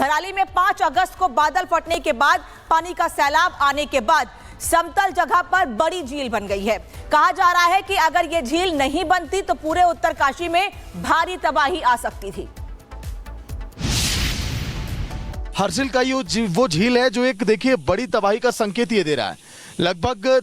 धराली में 5 अगस्त को बादल फटने के बाद पानी का सैलाब आने के बाद समतल जगह पर बड़ी झील बन गई है। कहा जा रहा है कि अगर यह झील नहीं बनती तो पूरे उत्तरकाशी में भारी तबाही आ सकती थी। हर्षिल का ये वो झील है जो एक देखिए बड़ी तबाही का संकेत ये दे रहा है। लगभग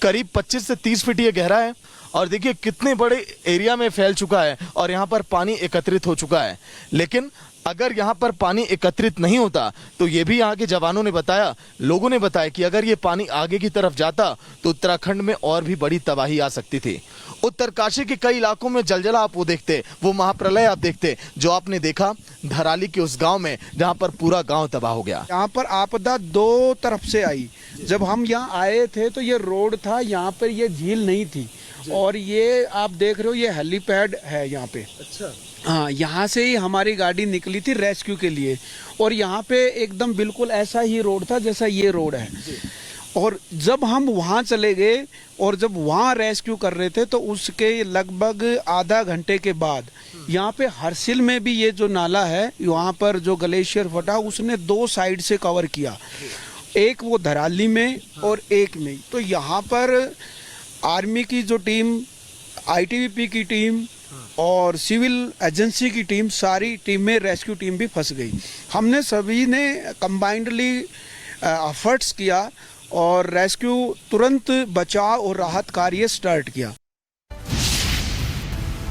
करीब 25 से 30 फीट ये गहरा है और देखिए कितने बड़े एरिया में फैल चुका है और यहाँ पर पानी एकत्रित हो चुका है। लेकिन अगर यहाँ पर पानी एकत्रित नहीं होता तो ये भी यहाँ के जवानों ने बताया, लोगों ने बताया कि अगर ये पानी आगे की तरफ जाता तो उत्तराखंड में और भी बड़ी तबाही आ सकती थी। उत्तरकाशी के कई इलाकों में जलजला आप वो देखते, वो महाप्रलय आप देखते जो आपने देखा धराली के उस गांव में जहां पर पूरा गांव तबाह हो गया। यहाँ पर आपदा दो तरफ से आई। जब हम यहाँ आए थे तो ये रोड था, यहाँ पर ये झील नहीं थी और ये आप देख रहे हो ये हेलीपैड है यहाँ पे। अच्छा। हाँ, यहाँ से ही हमारी गाड़ी निकली थी रेस्क्यू के लिए और यहाँ पे एकदम बिल्कुल ऐसा ही रोड था जैसा ये रोड है। और जब हम वहाँ चले गए और जब वहाँ रेस्क्यू कर रहे थे तो उसके लगभग आधा घंटे के बाद यहाँ पे हर्षिल में भी ये जो नाला है वहाँ पर जो ग्लेशियर फटा उसने 2 साइड से कवर किया, एक वो धराली में और एक में। तो यहाँ पर आर्मी की जो टीम, आईटीबीपी की टीम और सिविल एजेंसी की टीम, सारी टीमें, रेस्क्यू टीम भी फंस गई। हमने सभी ने कंबाइंडली एफर्ट्स किया और रेस्क्यू तुरंत बचाव और राहत कार्य स्टार्ट किया।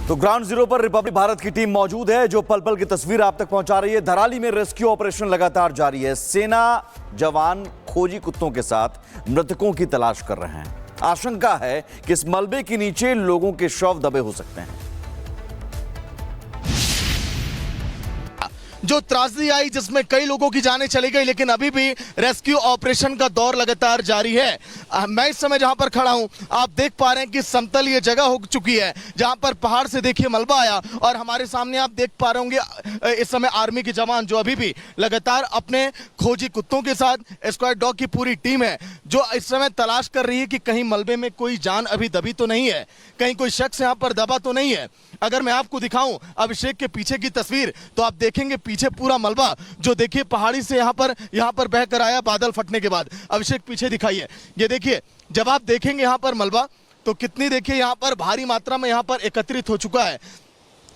तो ग्राउंड जीरो पर रिपब्लिक भारत की टीम मौजूद है जो पल पल की तस्वीर आप तक पहुंचा रही है। धराली में रेस्क्यू ऑपरेशन लगातार जारी है। सेना जवान खोजी कुत्तों के साथ मृतकों की तलाश कर रहे हैं। आशंका है कि इस मलबे के नीचे लोगों के शव दबे हो सकते हैं। जो त्रासदी आई जिसमें कई लोगों की जानें चली गई, लेकिन अभी भी रेस्क्यू ऑपरेशन का दौर लगातार जारी है। मैं इस समय जहां पर खड़ा हूं आप देख पा रहे हैं कि समतल ये जगह हो चुकी है जहां पर पहाड़ से देखिए मलबा आया और हमारे सामने आप देख पा रहे होंगे इस समय आर्मी के जवान जो अभी भी लगातार अपने खोजी कुत्तों के साथ स्क्वाड डॉग की पूरी टीम है जो इस समय तलाश कर रही है कि कहीं मलबे में कोई जान अभी दबी तो नहीं है, कहीं कोई शख्स यहाँ पर दबा तो नहीं है। अगर मैं आपको दिखाऊं अभिषेक के पीछे की तस्वीर तो आप देखेंगे पीछे पूरा मलबा जो देखिए पहाड़ी से यहाँ पर बह कर आया बादल फटने के बाद। अभिषेक पीछे दिखाइए, ये देखिए जब आप देखेंगे यहाँ पर मलबा तो कितनी देखिए यहाँ पर भारी मात्रा में यहाँ पर एकत्रित हो चुका है।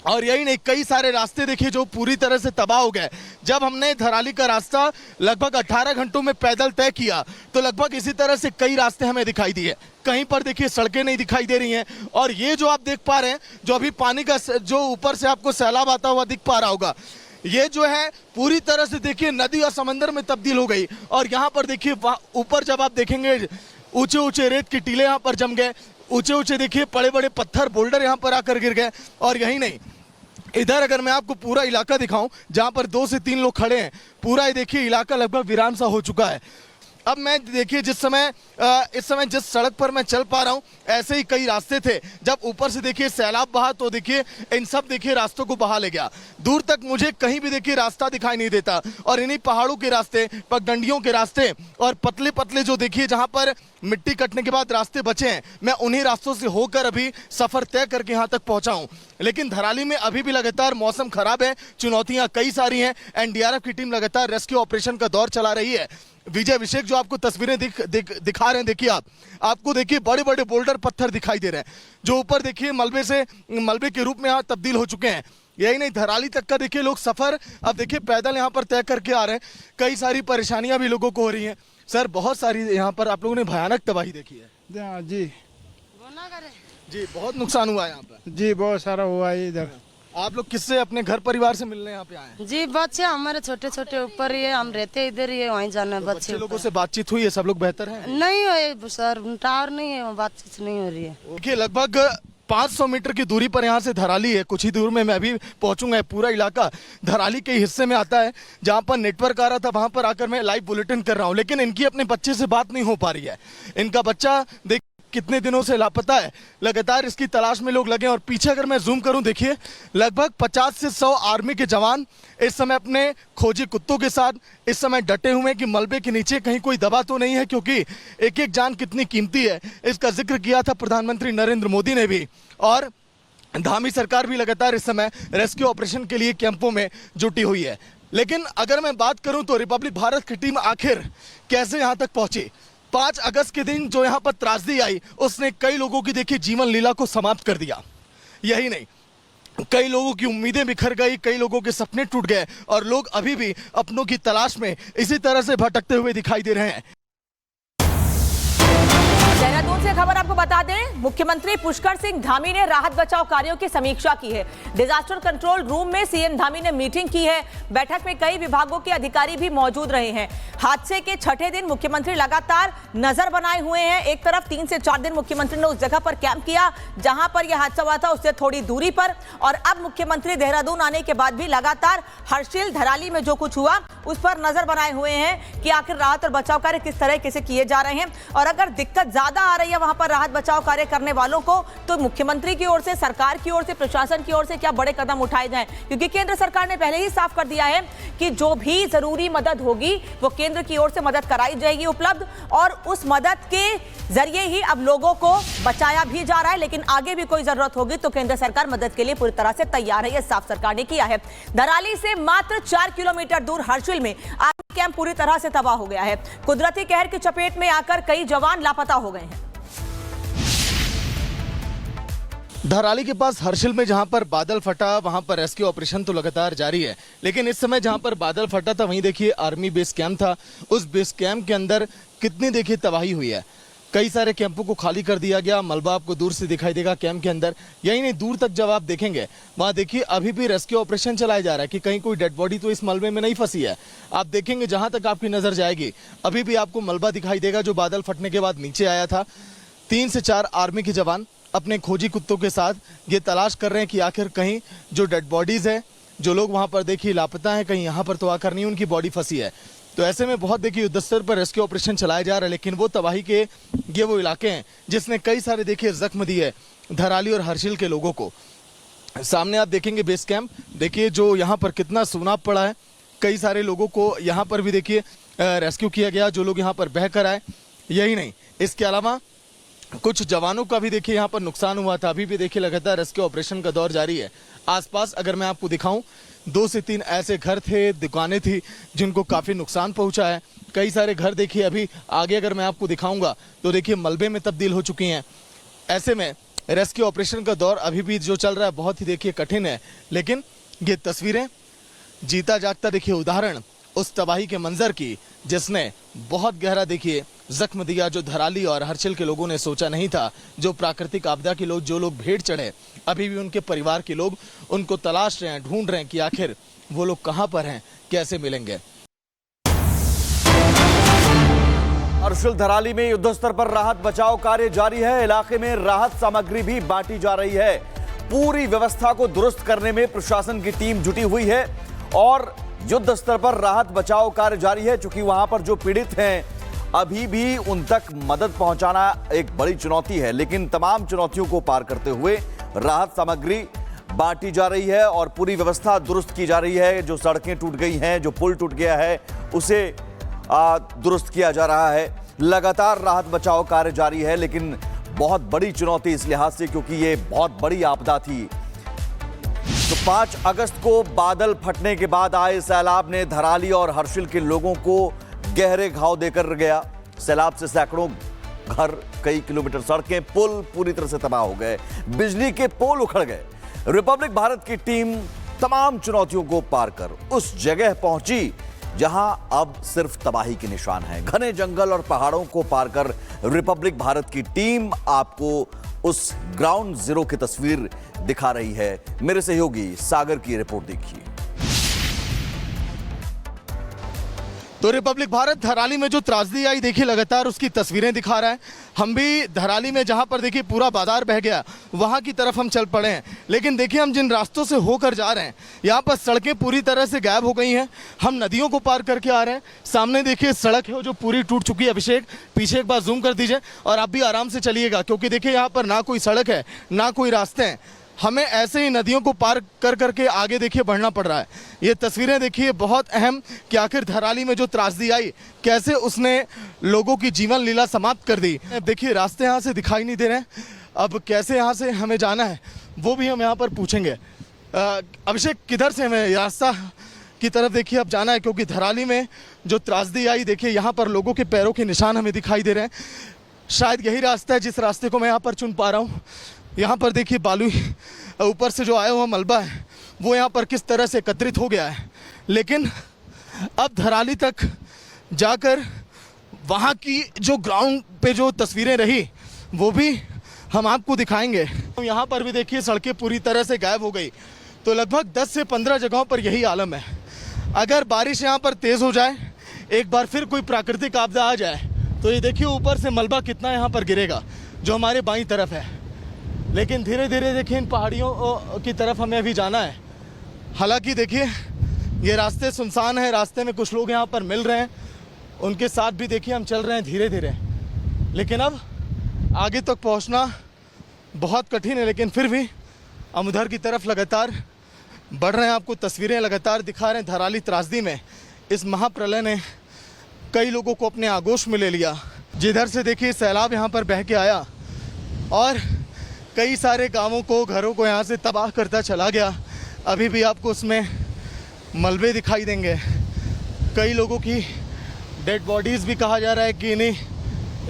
और यही नहीं, कई सारे रास्ते देखिए जो पूरी तरह से तबाह हो गए। जब हमने धराली का रास्ता लगभग 18 घंटों में पैदल तय किया तो लगभग इसी तरह से कई रास्ते हमें दिखाई दिए। कहीं पर देखिए सड़कें नहीं दिखाई दे रही हैं और ये जो आप देख पा रहे हैं जो अभी पानी का जो ऊपर से आपको सैलाब आता हुआ दिख पा रहा होगा, ये जो है पूरी तरह से देखिए नदी और समंदर में तब्दील हो गई। और यहाँ पर देखिए ऊपर जब आप देखेंगे ऊंचे ऊंचे रेत के टीले यहाँ पर जम गए, ऊंचे ऊंचे देखिए बड़े बड़े पत्थर बोल्डर यहाँ पर आकर गिर गए। और यही नहीं, इधर अगर मैं आपको पूरा इलाका दिखाऊं जहां पर 2 से 3 लोग खड़े हैं, पूरा ये देखिए इलाका लगभग वीरान सा हो चुका है। अब मैं देखिए इस समय जिस सड़क पर मैं चल पा रहा हूं ऐसे ही कई रास्ते थे। जब ऊपर से देखिए सैलाब बहा तो देखिए इन सब देखिए रास्तों को बहा ले गया। दूर तक मुझे कहीं भी देखिए रास्ता दिखाई नहीं देता और इन्हीं पहाड़ों के रास्ते, पगडंडियों के रास्ते और पतले पतले जो देखिए जहां पर मिट्टी कटने के बाद रास्ते बचे हैं, मैं उन्हीं रास्तों से होकर अभी सफर तय करके यहाँ तक पहुंचा हूं। लेकिन धराली में अभी भी लगातार मौसम खराब है, चुनौतियां कई सारी हैं। एनडीआरएफ की टीम लगातार रेस्क्यू ऑपरेशन का दौर चला रही है। विजय अभिषेक जो आपको तस्वीरें दिखा रहे हैं, देखिए आपको देखिए बड़े बड़े बोल्डर पत्थर दिखाई दे रहे हैं जो ऊपर देखिए मलबे के रूप में यहाँ तब्दील हो चुके हैं। यही नहीं, धराली तक का देखिए लोग सफर अब देखिए पैदल यहाँ पर तय करके आ रहे हैं। कई सारी परेशानियां भी लोगों को हो रही हैं। सर बहुत सारी यहाँ पर आप लोगों ने भयानक तबाही देखी है। जी बहुत नुकसान हुआ है यहाँ पर। जी बहुत सारा हुआ है इधर। आप लोग किससे अपने घर परिवार से मिलने यहाँ पे आए हैं? जी बच्चे हमारे छोटे छोटे ऊपर ही है, हम रहते इधर ही है, वहीं जाना है। बच्चे लोगों से बातचीत हुई है? सब लोग बेहतर हैं? नहीं है सर, टावर नहीं है, बातचीत नहीं हो रही है। देखिए लगभग 500 मीटर की दूरी पर यहाँ से धराली है। कुछ ही दूर में मैं अभी पहुंचूंगा। पूरा इलाका धराली के हिस्से में आता है जहाँ पर नेटवर्क आ रहा था, वहां पर आकर मैं लाइव बुलेटिन कर रहा हूँ। लेकिन इनकी अपने बच्चे से बात नहीं हो पा रही है। इनका बच्चा देख कितने दिनों से लापता है, लगातार इसकी तलाश में लोग लगे। और पीछे अगर मैं जूम करूं देखिए लगभग 50 से 100 आर्मी के जवान इस समय अपने खोजी कुत्तों के साथ इस समय डटे हुए हैं कि मलबे के नीचे कहीं कोई दबा तो नहीं है, क्योंकि एक एक जान कितनी कीमती है इसका जिक्र किया था प्रधानमंत्री नरेंद्र मोदी ने भी। और धामी सरकार भी लगातार इस समय रेस्क्यू ऑपरेशन के लिए कैंपों में जुटी हुई है। लेकिन अगर मैं बात करूं तो रिपब्लिक भारत की टीम आखिर कैसे यहां तक पहुंची। 5 अगस्त के दिन जो यहां पर त्रासदी आई उसने कई लोगों की देखिए जीवन लीला को समाप्त कर दिया। यही नहीं, कई लोगों की उम्मीदें बिखर गई, कई लोगों के सपने टूट गए और लोग अभी भी अपनों की तलाश में इसी तरह से भटकते हुए दिखाई दे रहे हैं। देहरादून से खबर आपको बता दें, मुख्यमंत्री पुष्कर सिंह धामी ने राहत बचाव कार्यों की समीक्षा की है। डिजास्टर कंट्रोल रूम में सीएम धामी ने मीटिंग की है। बैठक में कई विभागों के अधिकारी भी मौजूद रहे हैं। हादसे के छठे दिन मुख्यमंत्री लगातार नजर बनाए हुए हैं। एक तरफ 3 से 4 दिन मुख्यमंत्री ने उस जगह पर कैंप किया जहां पर यह हादसा हुआ था, उससे थोड़ी दूरी पर, और अब मुख्यमंत्री देहरादून आने के बाद भी लगातार हर्षिल धराली में जो कुछ हुआ उस पर नजर बनाए हुए हैं कि आखिर राहत और बचाव कार्य किस तरह से किए जा रहे हैं। और अगर दिक्कत ज्यादा आ रही है वहां पर राहत बचाव कार्य करने वालों को, तो मुख्यमंत्री की ओर से, सरकार की ओर से, प्रशासन की ओर से क्या बड़े कदम उठाए जाएं, क्योंकि केंद्र सरकार ने पहले ही साफ कर दिया है कि जो भी जरूरी मदद होगी वो केंद्र की ओर से मदद कराई जाएगी उपलब्ध, और उस मदद के जरिए ही अब लोगों को बचाया भी जा रहा है। लेकिन आगे भी कोई जरूरत होगी तो केंद्र सरकार मदद के लिए पूरी तरह से तैयार है, यह साफ सरकार ने किया है। धराली से मात्र 4 किलोमीटर दूर हर्षिल में आर्मी कैंप पूरी तरह से तबाह हो गया है। कुदरती कहर की चपेट में आकर कई जवान लापता हो गए हैं। धराली के पास हर्षिल में जहां पर बादल फटा वहां पर रेस्क्यू ऑपरेशन तो लगातार जारी है, लेकिन इस समय जहां पर बादल फटा था वहीं देखिए आर्मी बेस कैंप था। उस बेस कैंप के अंदर कितनी देखिए तबाही हुई है। कई सारे कैंपों को खाली कर दिया गया। मलबा आपको दूर से दिखाई देगा कैंप के अंदर। यही नहीं, दूर तक जब आप देखेंगे वहां देखिए अभी भी रेस्क्यू ऑपरेशन चलाया जा रहा है कि कहीं कोई डेड बॉडी तो इस मलबे में नहीं फंसी है। आप देखेंगे जहां तक आपकी नजर जाएगी अभी भी आपको मलबा दिखाई देगा जो बादल फटने के बाद नीचे आया था। 3 से 4 आर्मी के जवान अपने खोजी कुत्तों के साथ ये तलाश कर रहे हैं कि आखिर कहीं जो डेड बॉडीज है, जो लोग वहां पर देखिए लापता हैं, कहीं यहाँ पर तो आकर नहीं उनकी बॉडी फंसी है। तो ऐसे में बहुत देखिए युद्ध स्तर पर रेस्क्यू ऑपरेशन चलाया जा रहा है, लेकिन वो तबाही के ये वो इलाके हैं जिसने कई सारे देखिए जख्म दिए धराली और हर्षिल के लोगों को। सामने आप देखेंगे बेस कैंप, देखिए जो यहाँ पर कितना सुनाप पड़ा है। कई सारे लोगों को यहाँ पर भी देखिए रेस्क्यू किया गया, जो लोग यहाँ पर बह कर आए। यही नहीं, इसके अलावा कुछ जवानों का भी देखिए यहाँ पर नुकसान हुआ था। अभी भी देखिए लगातार रेस्क्यू ऑपरेशन का दौर जारी है। आसपास अगर मैं आपको दिखाऊं 2 से 3 ऐसे घर थे, दुकानें थी जिनको काफी नुकसान पहुंचा है। कई सारे घर देखिए अभी आगे अगर मैं आपको दिखाऊंगा तो देखिए मलबे में तब्दील हो चुकी हैं। ऐसे में रेस्क्यू ऑपरेशन का दौर अभी भी जो चल रहा है बहुत ही देखिए कठिन है, लेकिन ये तस्वीरें जीता जागता देखिए उदाहरण उस तबाही के मंजर की जिसने बहुत गहरा देखिए जख्म दिया, जो धराली और हर्षिल के लोगों ने सोचा नहीं था। जो प्राकृतिक आपदा के लोग, जो लोग भेड़ चढ़े, अभी भी उनके परिवार के लोग उनको तलाश रहे हैं, ढूंढ रहे हैं कि आखिर वो लोग कहां पर हैं, कैसे मिलेंगे। हर्षिल धराली में युद्ध स्तर पर राहत बचाव कार्य जारी है। इलाके में राहत सामग्री भी बांटी जा रही है। पूरी व्यवस्था को दुरुस्त करने में प्रशासन की टीम जुटी हुई है और युद्ध स्तर पर राहत बचाव कार्य जारी है। चूंकि वहां पर जो पीड़ित हैं अभी भी उन तक मदद पहुंचाना एक बड़ी चुनौती है, लेकिन तमाम चुनौतियों को पार करते हुए राहत सामग्री बांटी जा रही है और पूरी व्यवस्था दुरुस्त की जा रही है। जो सड़कें टूट गई हैं, जो पुल टूट गया है, उसे दुरुस्त किया जा रहा है। लगातार राहत बचाव कार्य जारी है, लेकिन बहुत बड़ी चुनौती इस लिहाज से क्योंकि ये बहुत बड़ी आपदा थी। तो 5 अगस्त को बादल फटने के बाद आए सैलाब ने धराली और हर्षिल के लोगों को गहरे घाव देकर गया। सैलाब से सैकड़ों घर, कई किलोमीटर सड़कें, पुल पूरी तरह से तबाह हो गए। बिजली के पोल उखड़ गए। रिपब्लिक भारत की टीम तमाम चुनौतियों को पार कर उस जगह पहुंची जहां अब सिर्फ तबाही के निशान हैं। घने जंगल और पहाड़ों को पार कर रिपब्लिक भारत की टीम आपको उस ग्राउंड जीरो की तस्वीर दिखा रही है। मेरे सहयोगी सागर की रिपोर्ट देखिए। तो रिपब्लिक भारत धराली में जो त्रासदी आई देखिए लगातार उसकी तस्वीरें दिखा रहा है। हम भी धराली में जहां पर देखिए पूरा बाजार बह गया वहां की तरफ हम चल पड़े हैं, लेकिन देखिए हम जिन रास्तों से होकर जा रहे हैं यहाँ पर सड़कें पूरी तरह से गायब हो गई हैं। हम नदियों को पार करके आ रहे हैं। सामने देखिए सड़क है जो पूरी टूट चुकी है। अभिषेक पीछे एक बार जूम कर दीजिए और आप भी आराम से चलिएगा, क्योंकि देखिए यहाँ पर ना कोई सड़क है ना कोई रास्ते हैं। हमें ऐसे ही नदियों को पार कर करके आगे देखिए बढ़ना पड़ रहा है। ये तस्वीरें देखिए बहुत अहम कि आखिर धराली में जो त्रासदी आई कैसे उसने लोगों की जीवन लीला समाप्त कर दी। देखिए रास्ते यहाँ से दिखाई नहीं दे रहे हैं। अब कैसे यहाँ से हमें जाना है वो भी हम यहाँ पर पूछेंगे। अभिषेक किधर से हमें रास्ता की तरफ देखिए अब जाना है, क्योंकि धराली में जो त्रासदी आई, देखिए यहाँ पर लोगों के पैरों के निशान हमें दिखाई दे रहे हैं। शायद यही रास्ता है जिस रास्ते को मैं यहाँ पर चुन पा रहा हूँ। यहाँ पर देखिए बालू, ऊपर से जो आया हुआ मलबा है वो यहाँ पर किस तरह से एकत्रित हो गया है। लेकिन अब धराली तक जाकर वहाँ की जो ग्राउंड पे जो तस्वीरें रही वो भी हम आपको दिखाएंगे। यहाँ पर भी देखिए सड़कें पूरी तरह से गायब हो गई। तो लगभग 10 से 15 जगहों पर यही आलम है। अगर बारिश यहाँ पर तेज़ हो जाए, एक बार फिर कोई प्राकृतिक आपदा आ जाए, तो ये देखिए ऊपर से मलबा कितना यहाँ पर गिरेगा जो हमारे बाईं तरफ है। लेकिन धीरे धीरे देखिए इन पहाड़ियों की तरफ हमें अभी जाना है। हालांकि देखिए ये रास्ते सुनसान है, रास्ते में कुछ लोग यहाँ पर मिल रहे हैं, उनके साथ भी देखिए हम चल रहे हैं धीरे धीरे। लेकिन अब आगे तक पहुँचना बहुत कठिन है, लेकिन फिर भी हम उधर की तरफ लगातार बढ़ रहे हैं। आपको तस्वीरें लगातार दिखा रहे हैं। धराली त्रासदी में इस महाप्रलय ने कई लोगों को अपने आगोश में ले लिया। जिधर से देखिए सैलाब यहाँ पर बह के आया और कई सारे गांवों को, घरों को यहाँ से तबाह करता चला गया। अभी भी आपको उसमें मलबे दिखाई देंगे। कई लोगों की डेड बॉडीज़ भी कहा जा रहा है कि इन्हीं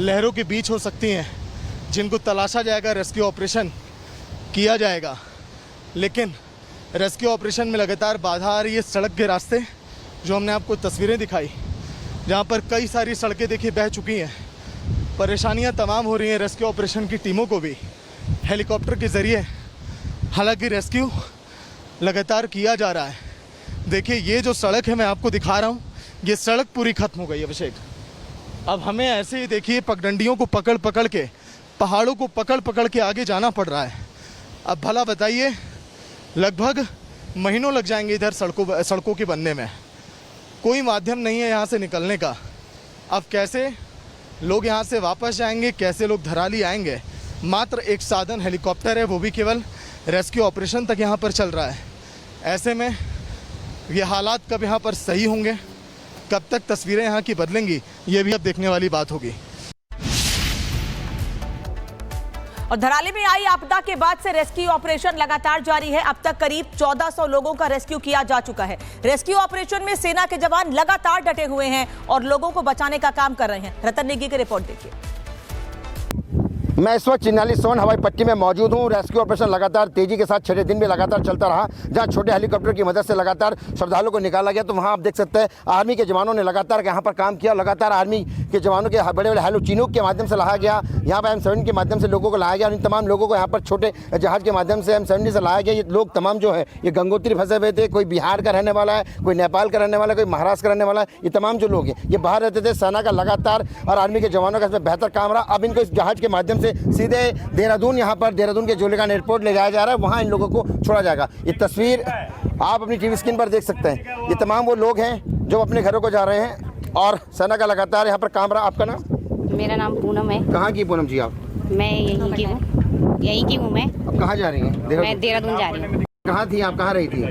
लहरों के बीच हो सकती हैं, जिनको तलाशा जाएगा, रेस्क्यू ऑपरेशन किया जाएगा। लेकिन रेस्क्यू ऑपरेशन में लगातार बाधा आ रही है। सड़क के रास्ते जो हमने आपको तस्वीरें दिखाई, जहाँ पर कई सारी सड़कें देखिए बह चुकी हैं। परेशानियाँ तमाम हो रही हैं रेस्क्यू ऑपरेशन की टीमों को भी हेलीकॉप्टर के ज़रिए। हालांकि रेस्क्यू लगातार किया जा रहा है। देखिए ये जो सड़क है मैं आपको दिखा रहा हूँ, ये सड़क पूरी ख़त्म हो गई है अभिषेक। अब हमें ऐसे ही देखिए पगडंडियों को पकड़ पकड़ के, पहाड़ों को पकड़ पकड़ के आगे जाना पड़ रहा है। अब भला बताइए, लगभग महीनों लग जाएंगे इधर सड़कों के बनने में। कोई माध्यम नहीं है यहाँ से निकलने का। अब कैसे लोग यहाँ से वापस जाएंगे, कैसे लोग धराली आएंगे? मात्र एक साधन हेलीकॉप्टर है, वो भी केवल रेस्क्यू ऑपरेशन तक यहाँ पर चल रहा है। ऐसे में ये हालात कब यहाँ पर सही होंगे, कब तक तस्वीरें यहाँ की बदलेंगी, ये भी अब देखने वाली बात होगी। और धराली में आई आपदा के बाद से रेस्क्यू ऑपरेशन लगातार जारी है। अब तक करीब 1400 लोगों का रेस्क्यू किया जा चुका है। रेस्क्यू ऑपरेशन में सेना के जवान लगातार डटे हुए हैं और लोगों को बचाने का काम कर रहे हैं। रतन नेगी की रिपोर्ट देखिए। मैं इस वक्त चिन्नाली सोन हवाई पट्टी में मौजूद हूं। रेस्क्यू ऑपरेशन लगातार तेजी के साथ छठे दिन भी लगातार चलता रहा। जहां छोटे हेलीकॉप्टर की मदद से लगातार श्रद्धालुओं को निकाला गया, तो वहां आप देख सकते हैं आर्मी के जवानों ने लगातार यहां पर काम किया। लगातार आर्मी के जवानों के बड़े बड़े हेलो चिनूक के माध्यम से लाया गया, यहाँ पर M70 के माध्यम से लोगों को लाया गया। और इन तमाम लोगों को यहाँ पर छोटे जहाज के माध्यम से M70 से लाया गया। ये लोग तमाम जो है ये गंगोत्री फंसे हुए थे। कोई बिहार का रहने वाला है, कोई नेपाल का रहने वाला है, कोई महाराष्ट्र का रहने वाला है। ये तमाम जो लोग हैं ये बाहर रहते थे। सेना का लगातार और आर्मी के जवानों का इसमें बेहतर काम रहा। अब इनको इस जहाज के माध्यम से सीधे देहरादून, यहाँ पर देहरादून के जोलीकान एयरपोर्ट ले जाया जा रहा है। वहाँ इन लोगों को छोड़ा जाएगा। ये तस्वीर आप अपनी टीवी स्क्रीन पर देख सकते हैं। ये तमाम वो लोग हैं जो अपने घरों को जा रहे हैं और सेना का लगातार यहाँ पर काम रहा। आपका नाम? मेरा नाम पूनम है। कहाँ की पूनम जी आप? मैं यहीं की हूँ। मैं अब कहाँ जा रही हैं? मैं देहरादून जा रही हूँ। कहाँ थी आप? कहाँ रही थी?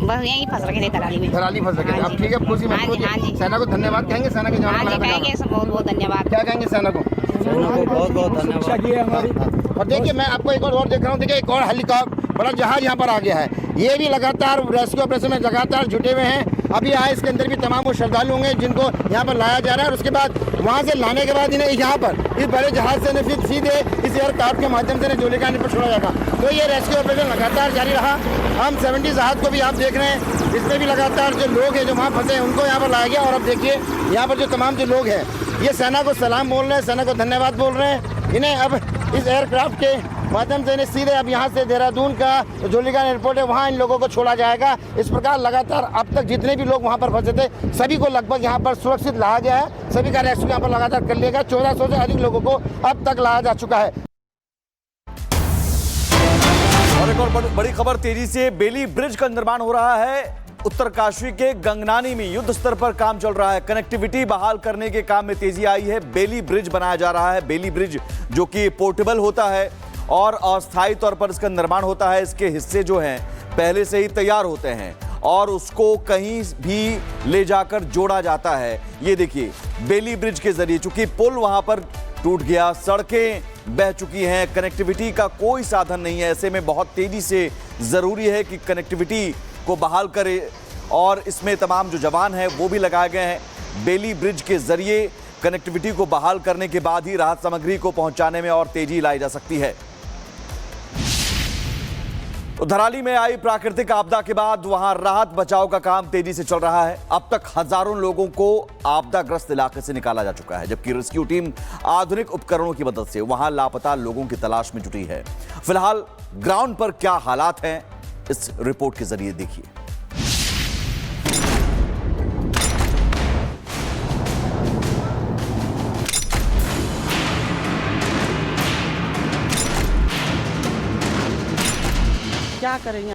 बस यहीं फंस रखे थे धराली में। धराली फंस रखे थे। अब ठीक है, खुशी महसूस हाँ जी। सेना को धन्यवाद कहेंगे? सेना के जवान कहेंगे बहुत बहुत धन्यवाद। क्या कहेंगे सेना को? बहुत बहुत धन्यवाद। और देखिए मैं आपको एक और देख रहा हूँ। देखिए एक और हेलीकॉप्टर बड़ा जहाज यहाँ पर आ गया है। ये भी लगातार रेस्क्यू ऑपरेशन में लगातार जुटे हुए हैं। अभी आए इसके अंदर भी तमाम वो श्रद्धालु होंगे जिनको यहाँ पर लाया जा रहा है। और उसके बाद वहाँ से लाने के बाद इन्हें यहाँ पर इस बड़े जहाज से फिर सीधे इस एयरक्राफ्ट के माध्यम से जोलीकान पर छोड़ा जाएगा। तो ये रेस्क्यू ऑपरेशन लगातार जारी रहा। हम 70 जहाज को भी आप देख रहे हैं, इसमें भी लगातार जो लोग हैं जो वहाँ फंसे हैं उनको यहाँ पर लाया गया। और अब देखिए यहाँ पर जो तमाम जो लोग हैं ये सेना को सलाम बोल रहे हैं, सेना को धन्यवाद बोल रहे हैं। इन्हें अब इस एयरक्राफ्ट के माध्यम से इन्हें सीधे अब यहाँ से देहरादून का जोलीकान एयरपोर्ट है वहाँ इन लोगों को छोड़ा जाएगा। इस प्रकार लगातार अब तक जितने भी लोग वहाँ पर फंसे थे सभी को लगभग यहाँ पर सुरक्षित लाया गया है। सभी का रेस्क्यू यहाँ पर लगातार कर लिया गया। 1400 से अधिक लोगों को अब तक लाया जा चुका है। और एक और बड़ी खबर, तेजी से बेली ब्रिज का निर्माण हो रहा है। उत्तरकाशी के गंगनानी में युद्ध स्तर पर काम चल रहा है। कनेक्टिविटी बहाल करने के काम में तेजी आई है। बेली ब्रिज बनाया जा रहा है। बेली ब्रिज जो कि पोर्टेबल होता है और अस्थायी तौर पर इसका निर्माण होता है। इसके हिस्से जो हैं पहले से ही तैयार होते हैं और उसको कहीं भी ले जाकर जोड़ा जाता है। ये देखिए बेली ब्रिज के जरिए, चूंकि पुल वहां पर टूट गया, सड़कें बह चुकी हैं, कनेक्टिविटी का कोई साधन नहीं है। ऐसे में बहुत तेजी से जरूरी है कि कनेक्टिविटी को बहाल करे और इसमें तमाम जो जवान हैं वो भी लगाए गए हैं। बेली ब्रिज के जरिए कनेक्टिविटी को बहाल करने के बाद ही राहत सामग्री को पहुंचाने में और तेजी लाई जा सकती है। तो धराली में आई प्राकृतिक आपदा के बाद वहां राहत बचाव का काम तेजी से चल रहा है। अब तक हजारों लोगों को आपदाग्रस्त इलाके से निकाला जा चुका है, जबकि रेस्क्यू टीम आधुनिक उपकरणों की मदद से वहां लापता लोगों की तलाश में जुटी है। फिलहाल ग्राउंड पर क्या हालात हैं, इस रिपोर्ट के जरिए देखिए। क्या करेंगे।